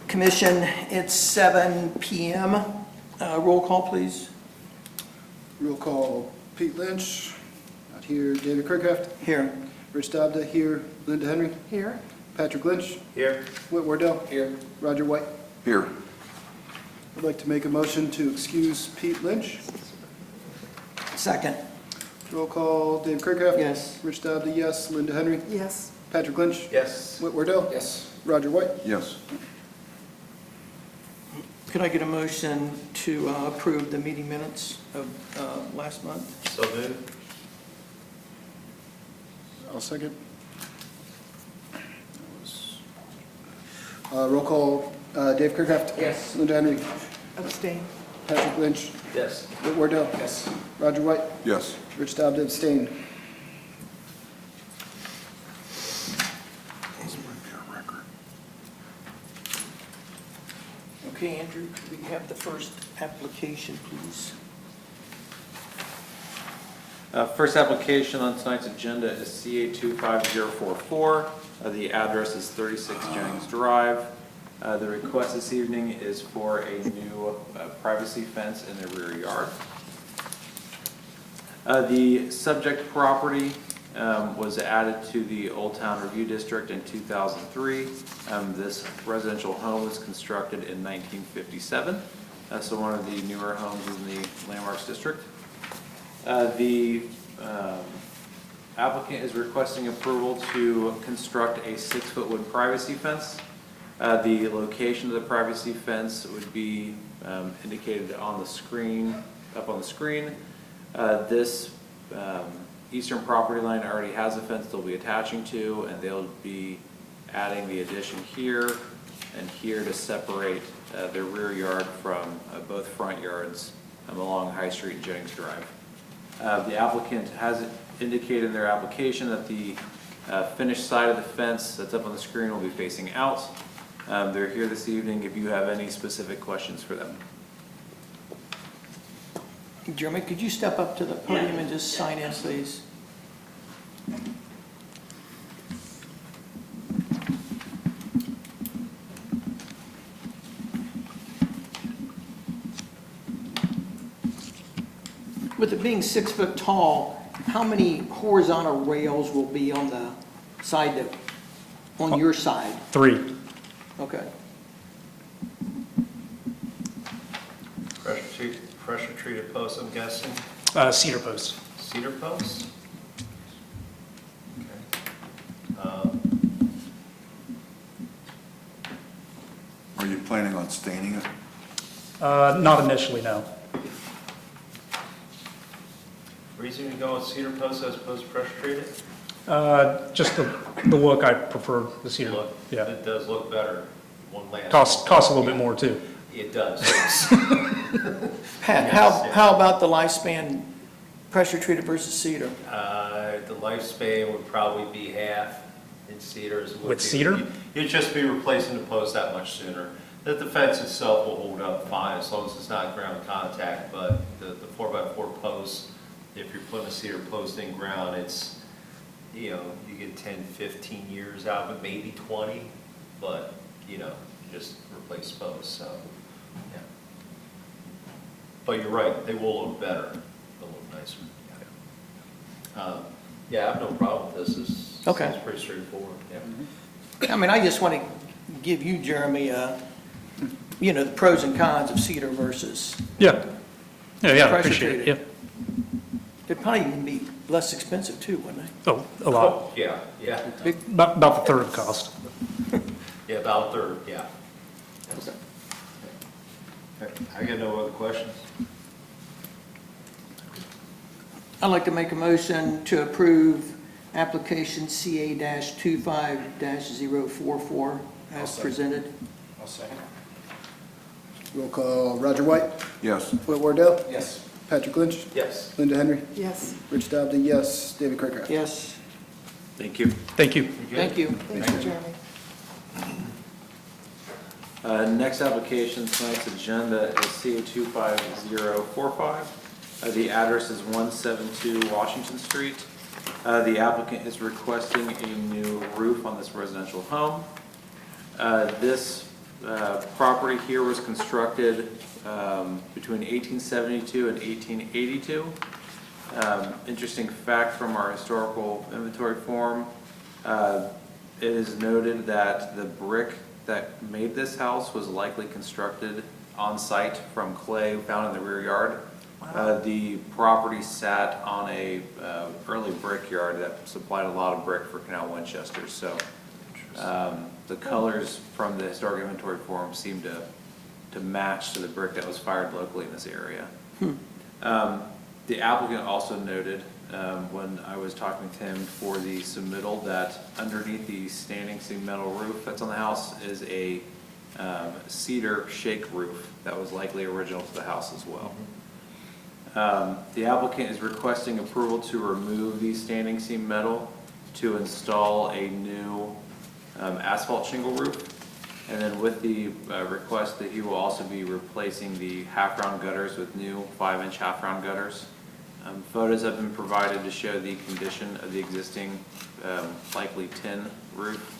Commission, it's 7 p.m. Roll call, please. Roll call, Pete Lynch, not here. David Kirkcraft, Here. Rich Dobda, here. Linda Henry, Here. Patrick Lynch, Here. Whit Wardell, Here. Roger White. Here. I'd like to make a motion to excuse Pete Lynch. Second. Roll call, David Kirkcraft. Yes. Rich Dobda, yes. Linda Henry, Yes. Patrick Lynch, Yes. Whit Wardell, Yes. Roger White. Yes. Could I get a motion to approve the meeting minutes of last month? So moved. I'll second. Roll call, Dave Kirkcraft. Yes. Linda Henry, Abstain. Patrick Lynch, Yes. Whit Wardell, Yes. Roger White. Yes. Rich Dobda, abstain. Okay, Andrew, could we have the first application, please? First application on tonight's agenda is CA 25044. The address is 36 Jennings Drive. The request this evening is for a new privacy fence in the rear yard. The subject property was added to the Old Town Review District in 2003. This residential home was constructed in 1957, so one of the newer homes in the Landmarks District. The applicant is requesting approval to construct a 6-foot wood privacy fence. The location of the privacy fence would be indicated on the screen, up on the screen. This eastern property line already has a fence they'll be attaching to, and they'll be adding the addition here and here to separate their rear yard from both front yards along High Street and Jennings Drive. The applicant has indicated in their application that the finished side of the fence that's up on the screen will be facing out. They're here this evening if you have any specific questions for them. Jeremy, could you step up to the podium and just sign in, please? With it being 6 foot tall, how many horizontal rails will be on the side that, on your side? 3. Okay. Pressure treated posts, I'm guessing. Cedar posts. Cedar posts? Okay. Are you planning on staining it? Not initially, no. Reason to go with cedar posts as opposed to pressure treated? Just the look, I prefer the cedar. Look, Yeah. it does look better. One last. Costs a little bit more too. It does. Pat, Yes. how about the lifespan, pressure treated versus cedar? The lifespan would probably be half in cedars. With cedar? You'd just be replacing the post that much sooner. That the fence itself will hold up fine as long as it's not ground contact, but the 4x4 posts, if you're putting a cedar post in ground, it's, you know, you get 10, 15 years out of it, maybe 20, but, you know, just replace posts, so, yeah. But you're right, they will look better, they'll look nicer. Yeah, I have no problem with this, this Okay. seems pretty straightforward, yeah. I mean, I just want to give you, Jeremy, you know, the pros and cons of cedar versus, Yeah. Yeah, I Pressure appreciate it. treated. Yeah. they'd probably even be less expensive too, wouldn't they? Oh, a lot. Oh, yeah, yeah, About the third cost. yeah, about a third, yeah. I got no other questions. I'd like to make a motion to approve application CA-25-044 as presented. I'll second. Roll call, Roger White, Yes. Whit Wardell, Yes. Patrick Lynch, Yes. Linda Henry, Yes. Rich Dobda, yes. David Kirkcraft. Yes, Thank you. Thank you. thank you. Thank you, Jeremy. Next application, tonight's agenda is CA 25045. The address is 172 Washington Street. The applicant is requesting a new roof on this residential home. This property here was constructed between 1872 and 1882. Interesting fact from our historical inventory form, it is noted that the brick that made this house was likely constructed on site from clay found in the rear yard. The property sat on a early brickyard that supplied a lot of brick for Canal Winchester. So the colors from the historic inventory form seem to match to the brick that was fired locally in this area. The applicant also noted when I was talking to him for the submittal that underneath the standing seam metal roof that's on the house is a cedar shake roof that was likely original to the house as well. The applicant is requesting approval to remove the standing seam metal to install a new asphalt shingle roof. And then with the request that he will also be replacing the half-round gutters with new 5-inch half-round gutters. Photos have been provided to show the condition of the existing likely tin roof.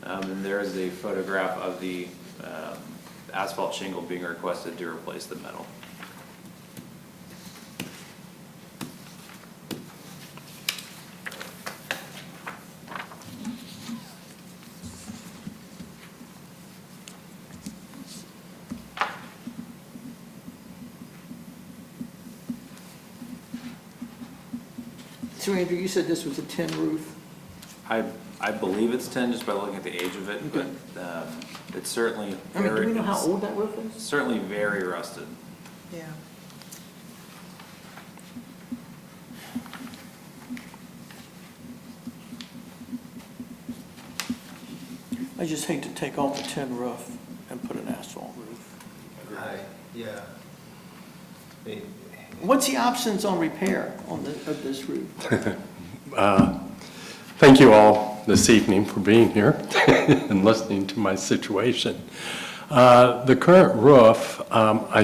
And there is a photograph of the asphalt shingle being requested to replace the metal. So Andrew, you said this was a tin roof? I believe it's 10 just by looking at the age of it, Okay. but it's certainly I mean, do we know how it's old that roof is? certainly very rusted. Yeah. I just hate to take off the tin roof and put an asphalt roof. Yeah. I mean, What's the options on repair of this roof? Thank you all this evening for being here and listening to my situation. The current roof, I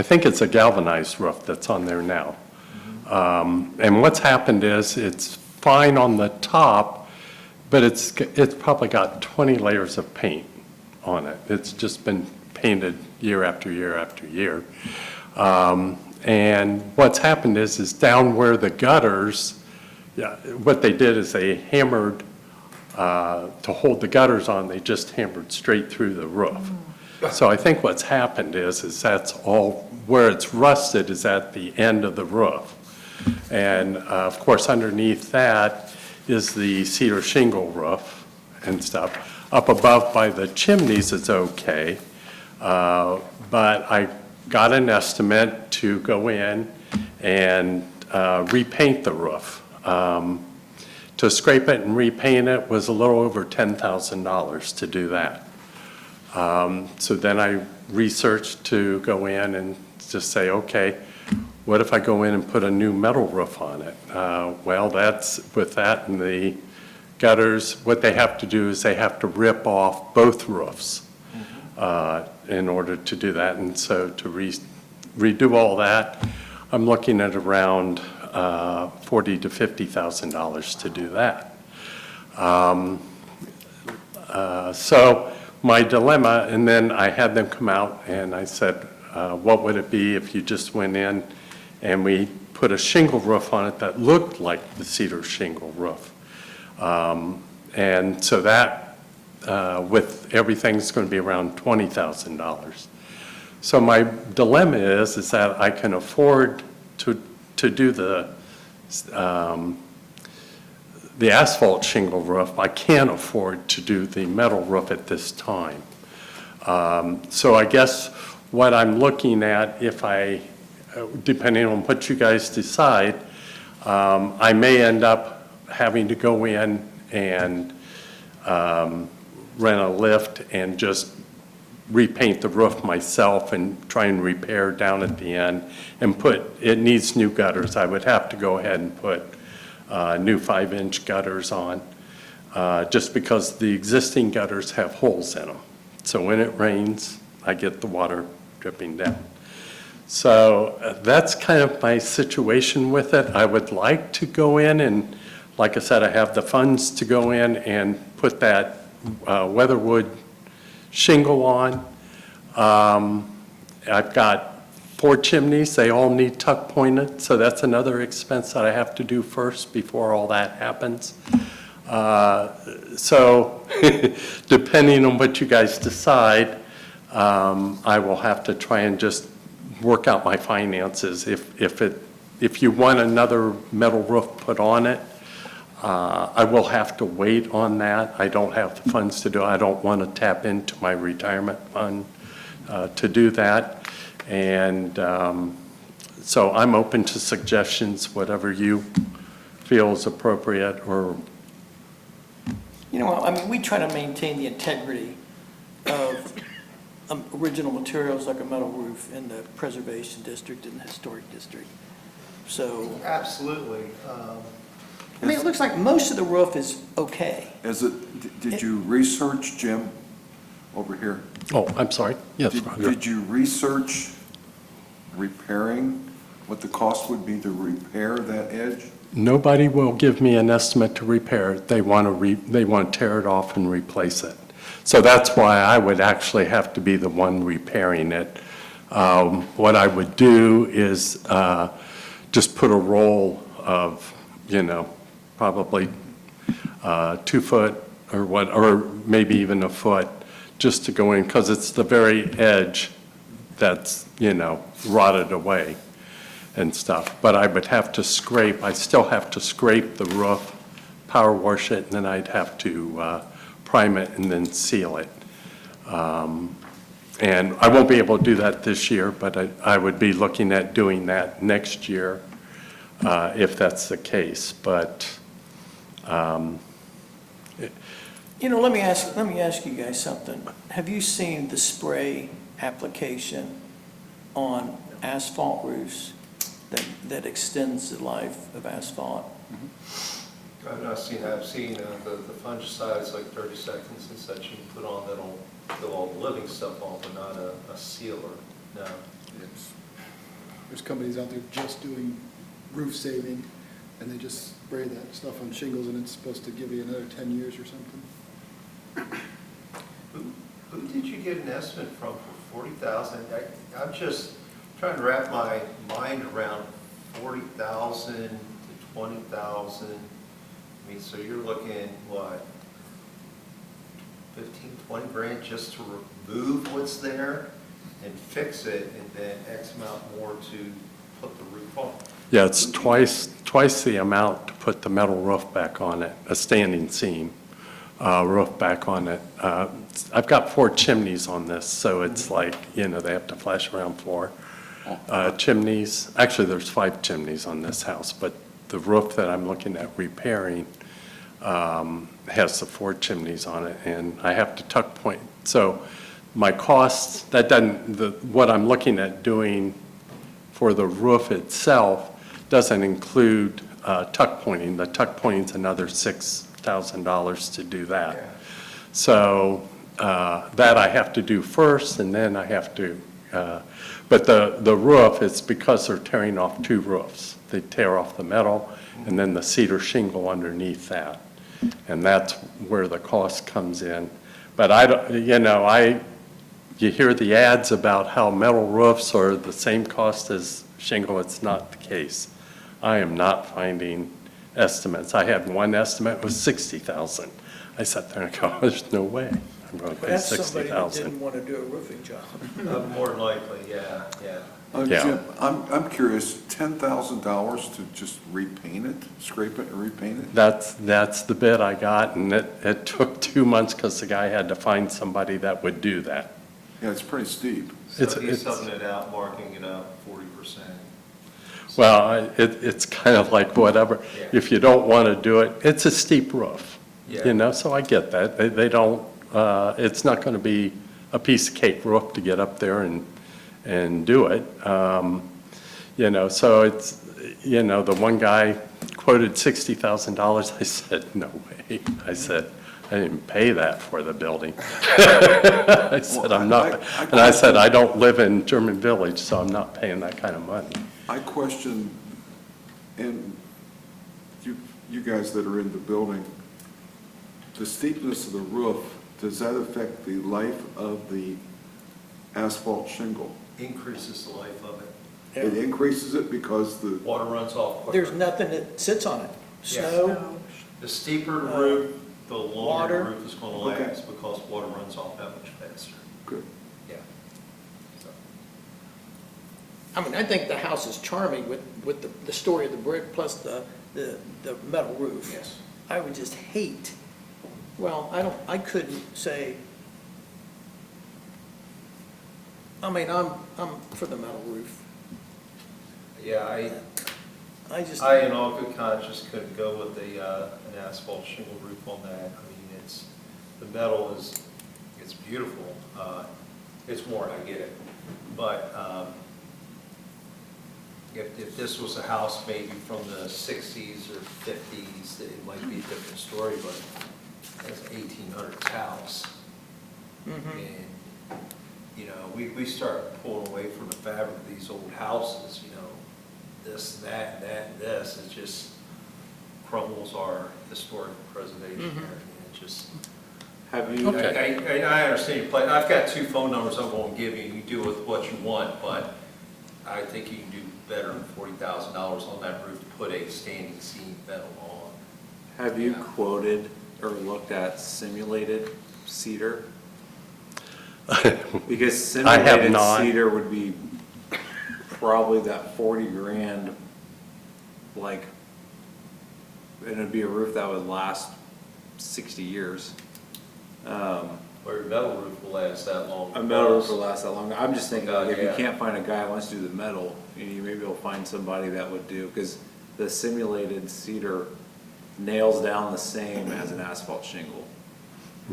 think it's a galvanized roof that's on there now. And what's happened is it's fine on the top, but it's probably got 20 layers of paint on it. It's just been painted year after year after year. And what's happened is down where the gutters, what they did is they hammered, to hold the gutters on, they just hammered straight through the roof. So I think what's happened is that's all, where it's rusted is at the end of the roof. And of course, underneath that is the cedar shingle roof and stuff. Up above by the chimneys, it's okay. But I got an estimate to go in and repaint the roof. To scrape it and repaint it was a little over $10,000 to do that. So then I researched to go in and just say, okay, what if I go in and put a new metal roof on it? Well, that's with that and the gutters, what they have to do is they have to rip off both roofs in order to do that. And so to redo all that, I'm looking at around $40,000 to $50,000 to do that. So my dilemma, and then I had them come out and I said, what would it be if you just went in and we put a shingle roof on it that looked like the cedar shingle roof? And so that, with everything's going to be around $20,000. So my dilemma is that I can afford to do the asphalt shingle roof. I can't afford to do the metal roof at this time. So I guess what I'm looking at, if I, depending on what you guys decide, I may end up having to go in and rent a lift and just repaint the roof myself and try and repair down at the end and it needs new gutters. I would have to go ahead and put new 5-inch gutters on just because the existing gutters have holes in them. So when it rains, I get the water dripping down. So that's kind of my situation with it. I would like to go in and, like I said, I have the funds to go in and put that weatherwood shingle on. I've got 4 chimneys, they all need tuck pointed, so that's another expense that I have to do first before all that happens. So depending on what you guys decide, I will have to try and just work out my finances. If you want another metal roof put on it, I will have to wait on that. I don't have the funds to do it. I don't want to tap into my retirement fund to do that. And so I'm open to suggestions, whatever you feel is appropriate. Or You know, I mean, we try to maintain the integrity of original materials like a metal roof in the preservation district and the historic district. So, Absolutely. I mean, it looks like most of the roof is okay. Did you research, Jim, over here? oh, I'm sorry. Yes, Roger. Did you research repairing, what the cost would be to repair that edge? Nobody will give me an estimate to repair it. They want to tear it off and replace it. So that's why I would actually have to be the one repairing it. What I would do is just put a roll of, probably 2 foot or maybe even a foot, just to go in, because it's the very edge that's, rotted away and stuff. But I would have to I still have to scrape the roof, power wash it, and then I'd have to prime it and then seal it. And I won't be able to do that this year, but I would be looking at doing that next year if that's the case. But Let me ask you guys something. Have you seen the spray application on asphalt roofs that extends the life of asphalt? I've not seen that. I've seen the fungicides, like 30 seconds and such, you put on that'll kill all the living stuff off, but not a sealer, no. There's companies out there just doing roof saving, and they just spray that stuff on shingles, and it's supposed to give you another 10 years or something. Who did you get an estimate from for 40,000? I'm just trying to wrap my mind around 40,000 to 20,000. I mean, so you're looking, what, 15, 20 grand just to remove what's there and fix it, and then X amount more to put the roof on? yeah, it's twice the amount to put the metal roof back on it, a standing seam roof back on it. I've got 4 chimneys on this, so it's like, they have to flash around floor. Chimneys, actually, there's 5 chimneys on this house, but the roof that I'm looking at repairing has the 4 chimneys on it, and I have to tuck point. So my costs, what I'm looking at doing for the roof itself doesn't include tuck pointing. The tuck pointing's another $6,000 to do that. Yeah. So that I have to do first, and then I have to, but the roof, it's because they're tearing off 2 roofs. They tear off the metal and then the cedar shingle underneath that. And that's where the cost comes in. But you hear the ads about how metal roofs are the same cost as shingle. It's not the case. I am not finding estimates. I had one estimate was 60,000. I sat there and go, there's no way I'm going to pay That's somebody that 60,000. didn't want to do a roofing job. More than likely, yeah. Yeah. Jim, I'm curious, $10,000 to just repaint it, scrape it and repaint it? That's the bid I got, and it took 2 months because the guy had to find somebody that would do that. Yeah, it's pretty steep. So It's- he's it's- subbing it out, marking it up 40%. Well, it's kind of like whatever. Yeah. If you don't want to do it, it's a steep roof, Yeah. so I get that. They don't, it's not going to be a piece of cake roof to get up there and do it. So it's, the one guy quoted $60,000. I said, no way. I said, I didn't pay that for the building. I said, I'm not, and I said, I don't live in German Village, so I'm not paying that kind of money. I question, and you guys that are in the building, the steepness of the roof does that affect the life of the asphalt shingle? Increases the life of it. It increases it because the, Water runs off quicker. There's nothing that sits on it. Yes. Snow, The steeper the roof, the longer water. the roof is gonna Okay. last because water runs off that much faster. good. Yeah. So, I mean, I think the house is charming with the story of the brick plus the metal roof. Yes. I would just hate, well, I couldn't say, I mean, I'm for the metal roof. Yeah, I just, I in all good conscience couldn't go with an asphalt shingle roof on that. I mean, the metal it's beautiful. It's worn, I get it. But if this was a house maybe from the 60s or 50s, it might be a different story, but that's 1800s house. And, you know, we start pulling away from the fabric of these old houses, you know, this, that, and this, it just crumbles our historic preservation here. I mean, it just, Have you, Okay. I understand your plan. I've got 2 phone numbers I'm going to give you, you do with what you want, but I think you can do better than $40,000 on that roof to put a standing seam metal on. have you Yeah. quoted or looked at simulated cedar? Because I have simulated not. cedar would be probably that 40 grand, like, and it'd be a roof that would last 60 years. Where your metal roof will last that long. A metal roof will last that long. I'm just thinking, like, if you Yeah. can't find a guy who wants to do the metal, you maybe will find somebody that would do, because the simulated cedar nails down the same as an asphalt shingle.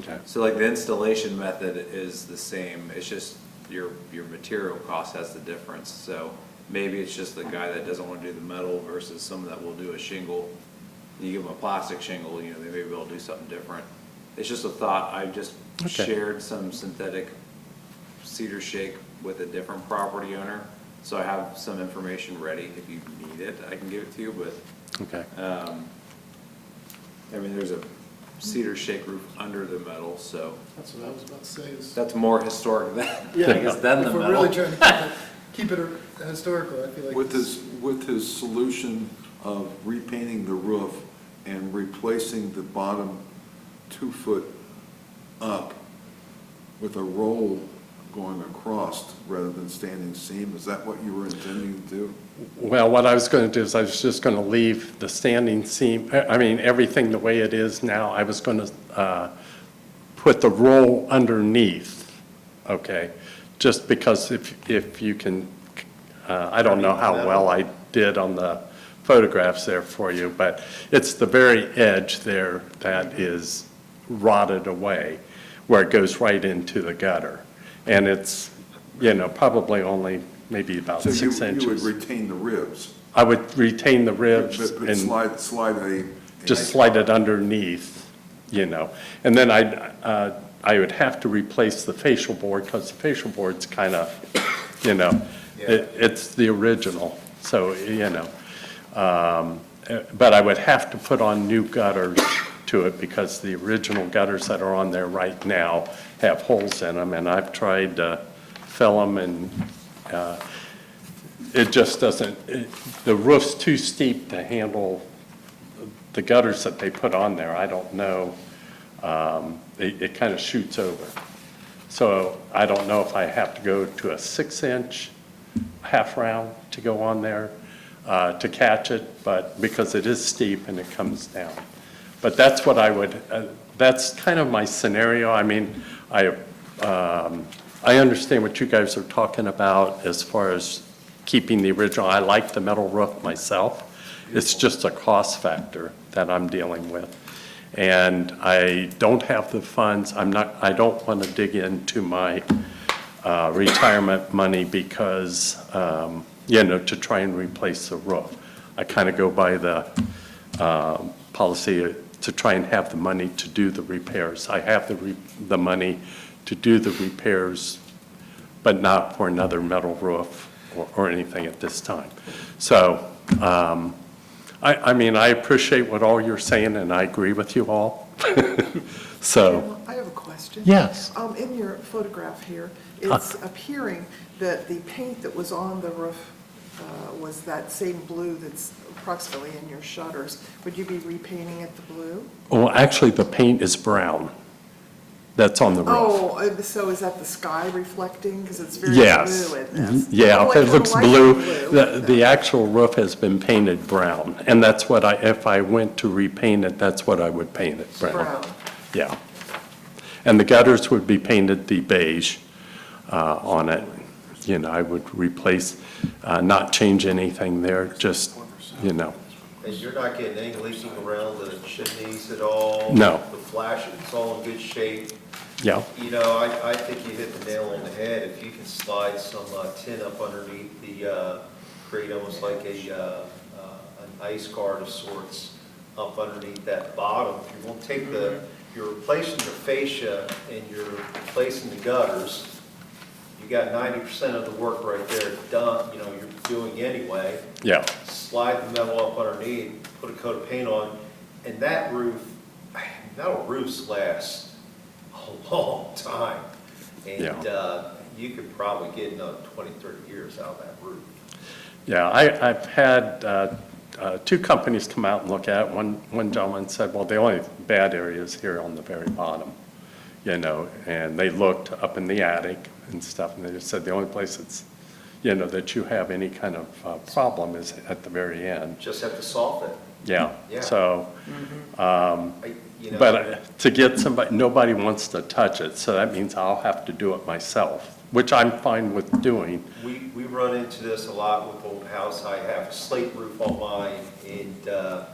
Okay. So like the installation method is the same, it's just your material cost has the difference. So maybe it's just the guy that doesn't want to do the metal versus someone that will do a shingle. You give them a plastic shingle, you know, they may be able to do something different. It's just a thought, I just Okay. shared some synthetic cedar shake with a different property owner. So I have some information ready, if you need it, I can give it to you, but Okay. I mean, there's a cedar shake roof under the metal, so That's what I was about to say is. that's more historic than, Yeah, I guess, than the if we're really metal. trying to keep it historical, I feel like. With it's- his solution of repainting the roof and replacing the bottom 2 foot up with a roll going across rather than standing seam, is that what you were intending to do? Well, what I was going to do is I was just going to leave the standing seam, I mean, everything the way it is now. I was going to put the roll underneath, okay? Just because if you can, I don't know how well I did on the photographs there for you, but it's the very edge there that is rotted away, where it goes right into the gutter. And it's, you know, probably only maybe about So 6 you would inches. retain the ribs? I would retain the ribs But and slide a. just slide it underneath, you know. And then I would have to replace the facial board, because the facial board's kind of, you know, it's the original, so, you know. But I would have to put on new gutters to it, because the original gutters that are on there right now have holes in them, and I've tried to fill them, and it just doesn't, the roof's too steep to handle the gutters that they put on there. I don't know, it kind of shoots over. So I don't know if I have to go to a 6-inch half round to go on there to catch it, but because it is steep and it comes down. But that's what I would, that's kind of my scenario. I mean, I understand what you guys are talking about as far as keeping the original. I like the metal roof myself. It's just a cost factor that I'm dealing with. And I don't have the funds. I don't want to dig into my retirement money because, you know, to try and replace the roof. I kind of go by the policy to try and have the money to do the repairs. I have the money to do the repairs, but not for another metal roof or anything at this time. So, I mean, I appreciate what all you're saying, and I agree with you all. So, I have a question. yes. In your photograph here, it's appearing that the paint that was on the roof was that same blue that's approximately in your shutters. Would you be repainting it the blue? Well, actually, the paint is brown. That's on the roof. Oh, so is that the sky reflecting? Because it's very Yes. blue in this. Yeah, Oh, if I it looks kinda like blue, the actual roof has been painted brown. And that's what if I went to repaint it, that's what I would paint it, brown. Brown. Yeah. And the gutters would be painted the beige on it. You know, I would replace, not change anything there, just, you know. And you're not getting any leaking around the chimneys at all? No. The flash, it's all in good shape? Yeah, You know, I think you hit the nail on the head. If you can slide some tin up underneath the, create almost like an ice guard of sorts up underneath that bottom. If you won't take you're replacing the fascia and you're replacing the gutters, you got 90% of the work right there done, you know, you're doing anyway. yeah, Slide the metal up underneath, put a coat of paint on, and that roof, metal roofs last a long time. And you could probably get another 20, 30 years out of that roof. yeah. I've had two companies come out and look at it. One gentleman said, well, the only bad area is here on the very bottom, you know, and they looked up in the attic and stuff, and they just said the only place that's, you know, that you have any kind of problem is at the very end. Just have to solve it. Yeah, Yeah. so, You know, but to get somebody, nobody wants to touch it, so that means I'll have to do it myself, which I'm fine with doing. we run into this a lot with old house. I have a slate roof on mine, and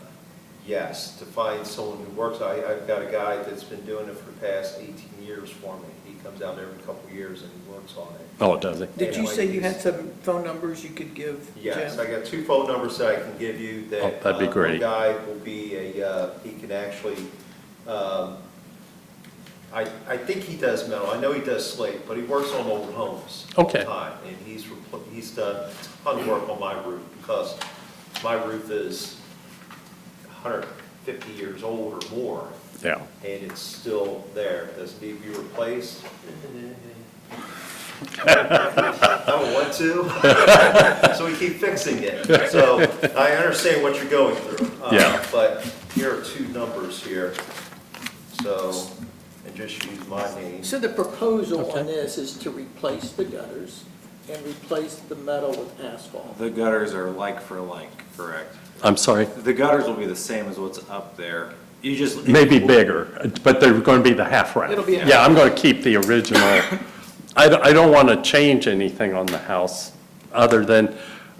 yes, to find someone who works, I've got a guy that's been doing it for the past 18 years for me. He comes out every couple of years and he works on it. Oh, does it? Did you say you had some phone numbers you could give Jim? Yes, I got 2 phone numbers that I can give you that. Oh, that'd be great. One guy will be he can actually, I think he does metal, I know he does slate, but he works on old homes all the Okay. time. And he's done a ton of work on my roof because my roof is 150 years old or more, Yeah, and it's still there. Does it need to be replaced? I don't want to, so we keep fixing it. So I understand what you're going through. Yeah. But here are 2 numbers here, so, and just use my name. So the proposal on this is to replace the gutters and replace the metal with asphalt. The gutters are like for like, correct? I'm sorry, The gutters will be the same as what's up there. You just. maybe bigger, but they're going to be the half wrap. It'll be a Yeah, I'm going to keep the original. I don't want to change anything on the house, other than,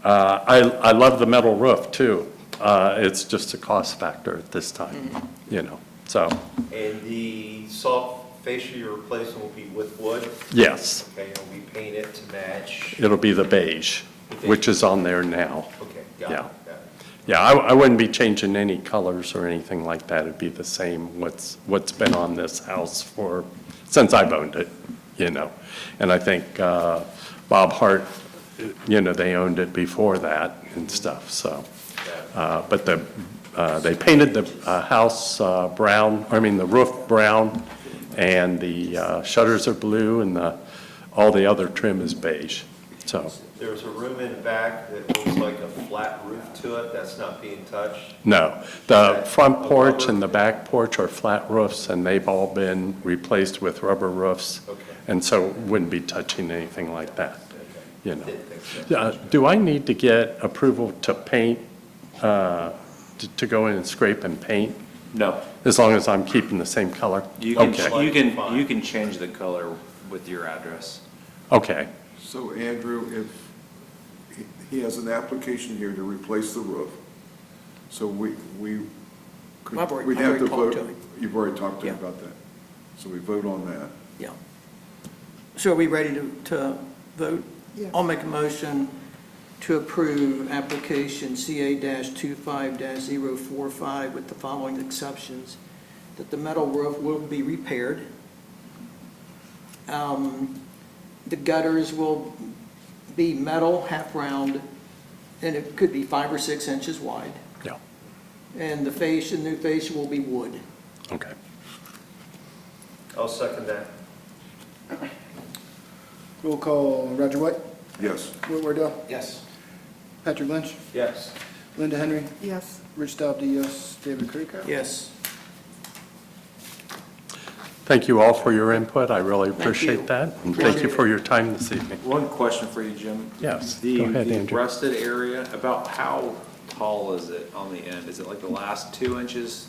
I love the metal roof, too. It's just a cost factor at this time, you know, so, And the soft fascia you're replacing will be with wood. yes, Okay, it'll be painted to match. it'll be the beige, which is on there now. Okay, got it, Yeah. got it. Yeah, I wouldn't be changing any colors or anything like that. It'd be the same, what's been on this house since I've owned it, you know. And I think Bob Hart, you know, they owned it before that and stuff, so. But they painted the house brown, the roof brown, and the shutters are blue, and all the other trim is beige, so. There's a room in the back that looks like a flat roof to it, that's not being touched. No, the front porch and the back porch are flat roofs, and they've all been replaced with rubber roofs. Okay. And so wouldn't be touching anything like that, you know. Didn't think so. Do I need to get approval to paint, to go in and scrape and paint, No. as long as I'm keeping the same color? You can, Okay, you can change the color with your address. okay, So Andrew, if he has an application here to replace the roof, so we could, I've already- we'd I've have already to talked vote. to him. You've already talked to him Yeah. about that. So we vote on that. Yeah. So are we ready to vote? Yes. I'll make a motion to approve application CA-25-045 with the following exceptions: that the metal roof will be repaired, the gutters will be metal, half-round, and it could be 5 or 6 inches wide, yeah, and the fascia, new fascia will be wood. okay. I'll second that. Roll call, Roger White, Yes. Will Wardell, Yes. Patrick Lynch, Yes. Linda Henry, Yes, Rich Dobley, yes, David Kirkhope. Yes. Thank you all for your input. I really Thank you. appreciate that. And thank you for your time this evening. One question for you, Jim. Yes, The go ahead, the Andrew. rusted area, about how tall is it on the end? Is it like the last 2 inches?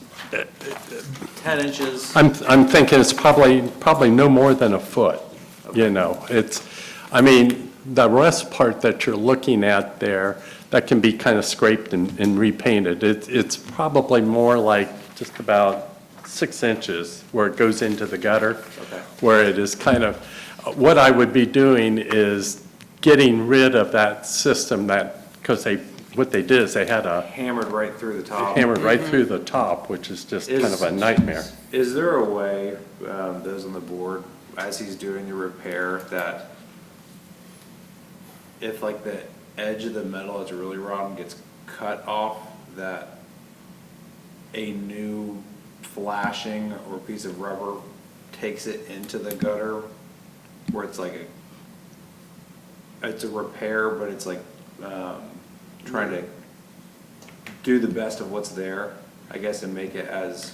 10 inches? I'm thinking it's probably no more than a foot, you know. I mean, the rust part that you're looking at there, that can be kind of scraped and repainted. It's probably more like just about 6 inches where it goes into the gutter. Okay. Where it is kind of, what I would be doing is getting rid of that system because what they did is they had a Hammered right through the top? hammered right through the top, which is just kind of a nightmare. Is there a way, those on the board, as he's doing the repair, that if like the edge of the metal that's really rotten gets cut off, that a new flashing or piece of rubber takes it into the gutter, where it's like it's a repair, but it's like, trying to do the best of what's there, I guess, and make it as,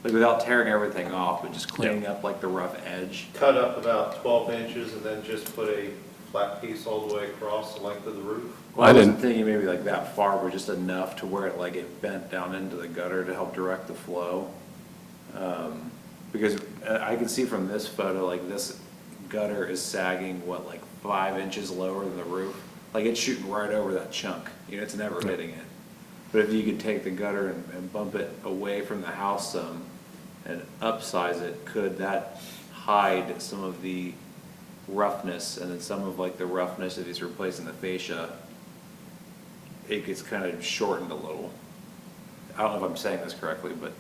like without tearing everything off, but just cleaning up like the rough edge. Cut up about 12 inches and then just put a flat piece all the way across the length of the roof. Well, I I wasn't didn't- thinking maybe like that far, but just enough to where it bent down into the gutter to help direct the flow. Because I can see from this photo, like this gutter is sagging, like 5 inches lower than the roof? Like it's shooting right over that chunk, it's never hitting it. But if you could take the gutter and bump it away from the house some and upsize it, could that hide some of the roughness, and then some of like the roughness if he's replacing the fascia, it gets kind of shortened a little. I don't know if I'm saying this correctly, but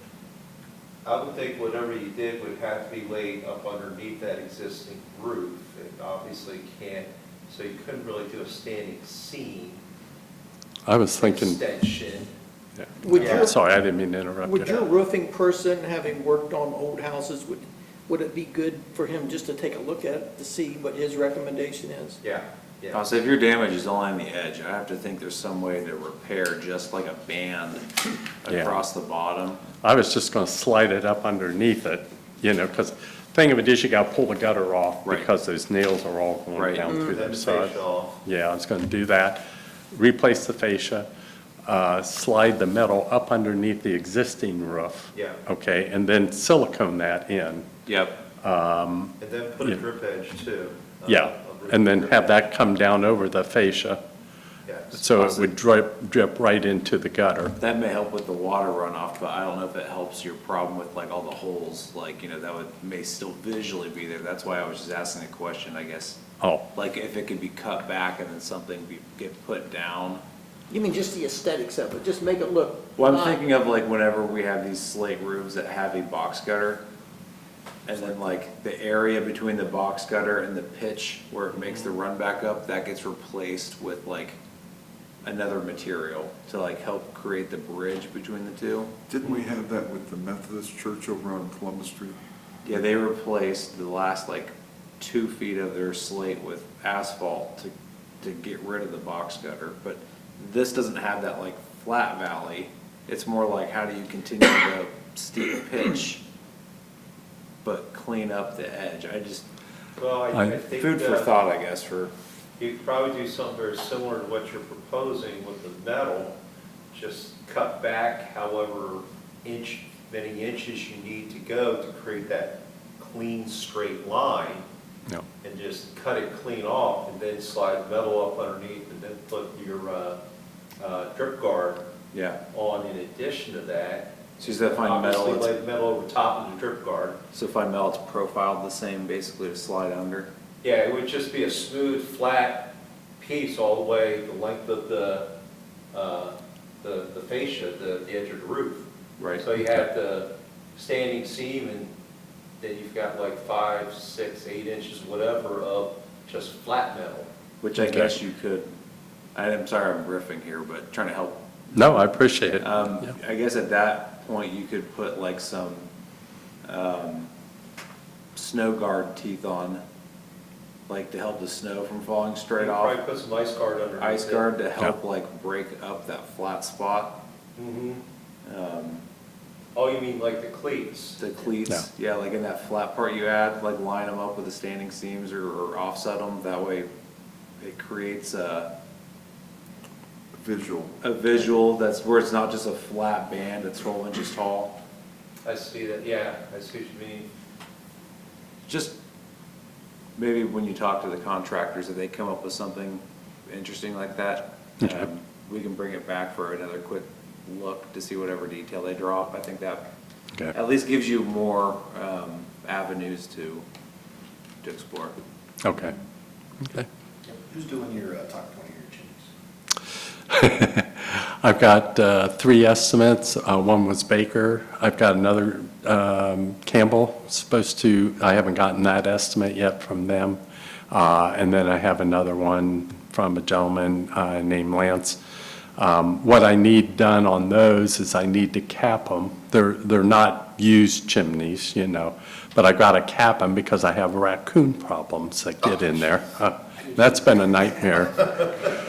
I would think whatever you did would have to be laid up underneath that existing roof. It obviously can't, so you couldn't really do a standing seam I was thinking, extension. Would Yeah. your, sorry, I didn't mean to interrupt would you. your roofing person, having worked on old houses, would it be good for him just to take a look at it to see what his recommendation is? Yeah, yeah. so if your damage is only on the edge, I have to think there's some way to repair just like a band Yeah. across the bottom. I was just gonna slide it up underneath it, because thing of it is you gotta pull the gutter off Right. because those nails are all going Right. down through Then there. the So fascia off. yeah, I was gonna do that, replace the fascia, slide the metal up underneath the existing roof. Yeah. Okay, and then silicone that in. Yep. And then put a Yeah. drip edge too. Yeah, A roof and then drip have edge. that come down over the fascia, Yes. so it would drip right into the gutter. That may help with the water runoff, but I don't know if it helps your problem with like all the holes, like, that may still visually be there. That's why I was just asking the question, I guess. Oh, Like if it could be cut back and then something get put down. You mean just the aesthetics of it, just make it look. Well, I'm thinking of like whenever we have these slate roofs that have a box gutter, and then like the area between the box gutter and the pitch where it makes the run back up, that gets replaced with like another material to like help create the bridge between the two. Didn't we have that with the Methodist church over on Columbus Street? Yeah, they replaced the last like 2 feet of their slate with asphalt to get rid of the box gutter, but this doesn't have that like flat valley. It's more like how do you continue the steep pitch, but clean up the edge? Well, I think. Food for thought, I guess, for, You could probably do something very similar to what you're proposing with the metal, just cut back however many inches you need to go to create that clean, straight line, no. and just cut it clean off, and then slide the metal up underneath, and then put your drip guard yeah. on in addition to that. So you said find metal, Obviously, lay the metal over top of the drip guard. so find metal it's profiled the same basically to slide under? Yeah, it would just be a smooth, flat piece all the way the length of the fascia, the edge of the roof. Right. So you have the standing seam, and then you've got like 5, 6, 8 inches, whatever, of just flat metal. Which I Okay. guess you could, I'm sorry I'm riffing here, but trying to help. No, I appreciate it. I guess at that point, you could put like some snow guard teeth on, like to help the snow from falling straight Probably off. put some ice guard underneath it. Ice guard to help like break up that flat spot. Mhm. Um, Oh, you mean like the cleats? The cleats, yeah, like in that flat part you add, like line them up with the standing seams or offset them. That way it creates Visual. a visual that's where it's not just a flat band that's 12 inches tall. I see that, yeah, I see what you mean. Just maybe when you talk to the contractors, if they come up with something interesting like that, Okay. we can bring it back for another quick look to see whatever detail they drop. I think that Okay. at least gives you more avenues to explore. Okay. Okay. Who's doing your top 20 of your chimneys? I've got 3 estimates. One was Baker. I've got another Campbell, I haven't gotten that estimate yet from them. And then I have another one from a gentleman named Lance. What I need done on those is I need to cap them. They're not used chimneys, you know, but I got to cap them because I have raccoon problems that get in there. That's been a nightmare.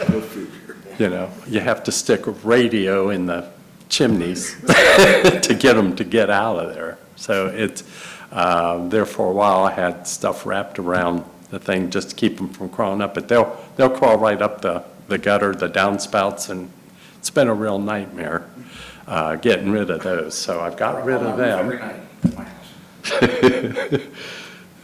Go figure. You know, you have to stick a radio in the chimneys to get them to get out of there. So it's, there for a while, I had stuff wrapped around the thing just to keep them from crawling up, but they'll crawl right up the gutter, the downspouts, and it's been a real nightmare getting rid of those. So I've got rid of Every them. night at my house.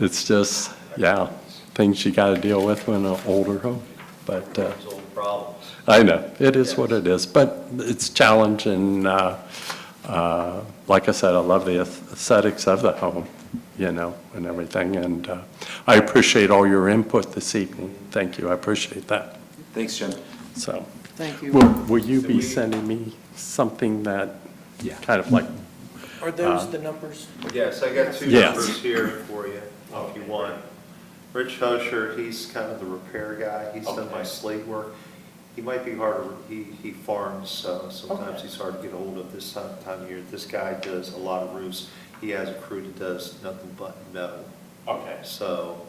It's just, yeah, things you got to deal with when an older home. But Those old problems. I know, it is what it is, but it's challenging. Like I said, I love the aesthetics of the home, you know, and everything. And I appreciate all your input this evening. Thank you, I appreciate that. Thanks, Jim. So, Thank you. will you be sending me something that kind of like, Are those the numbers? Yes, I got 2 Yes. numbers here for you, if you want. Rich Hosher, he's kind of the repair guy, he's done my slate work. He might be harder, he farms, sometimes he's hard to get a hold of this time of year. This guy does a lot of roofs, he has a crew that does nothing but metal. okay, So,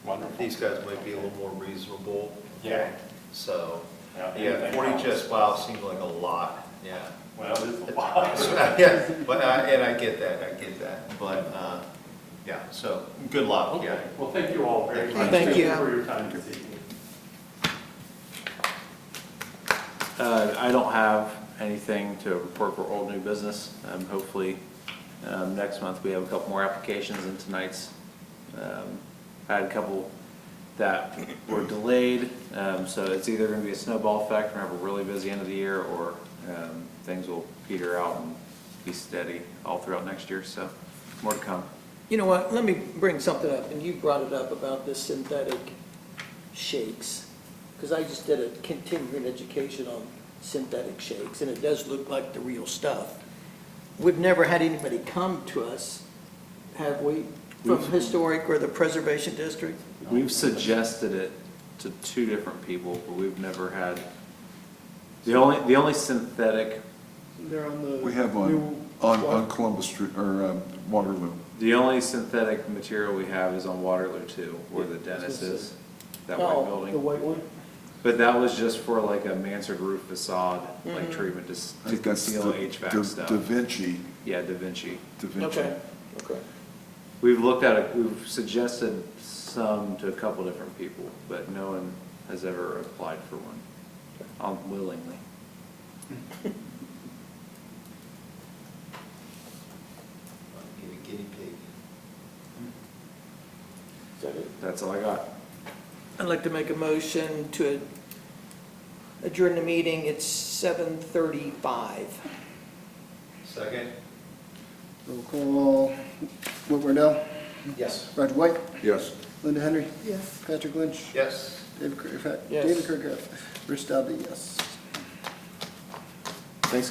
wonderful. these guys might be a little more reasonable. Yeah. So, yeah, anything 40 else? chest miles seemed like a lot, yeah. Well, it's a lot. Yeah, but, and I get that, but, yeah, so, good luck, yeah. Well, thank you all very much. Thank you. For your time this evening. I don't have anything to report for old new business. Hopefully, next month we have a couple more applications than tonight's. I had a couple that were delayed, so it's either gonna be a snowball effect, we're gonna have a really busy end of the year, or things will peter out and be steady all throughout next year, so more to come. You know what, let me bring something up, and you brought it up about the synthetic shakes, because I just did a continuing education on synthetic shakes, and it does look like the real stuff. We've never had anybody come to us, have we, from Historic or the Preservation District? We've suggested it to 2 different people, but we've never had, the only synthetic, They're on the. We have new- on Columbus Street, or Waterloo. the only synthetic material we have is on Waterloo too, where the dentist is, that white Oh, building. the white one? But that was just for like a mansard roof facade, like treatment I to think that's conceal the HVAC stuff. Da Vinci. Yeah, Da Vinci. Okay, okay. We've looked at it, we've suggested some to a couple different people, but no one has ever applied for one, willingly. Get a guinea pig. Is that it? That's all I got. I'd like to make a motion to adjourn the meeting. It's 7:35. Second? Roll call. Whit Wardell, Yes. Roger White, Yes. Linda Henry, Yes. Patrick Lynch, Yes. David Yes. Kirkhoff, Rich Dowdy, yes.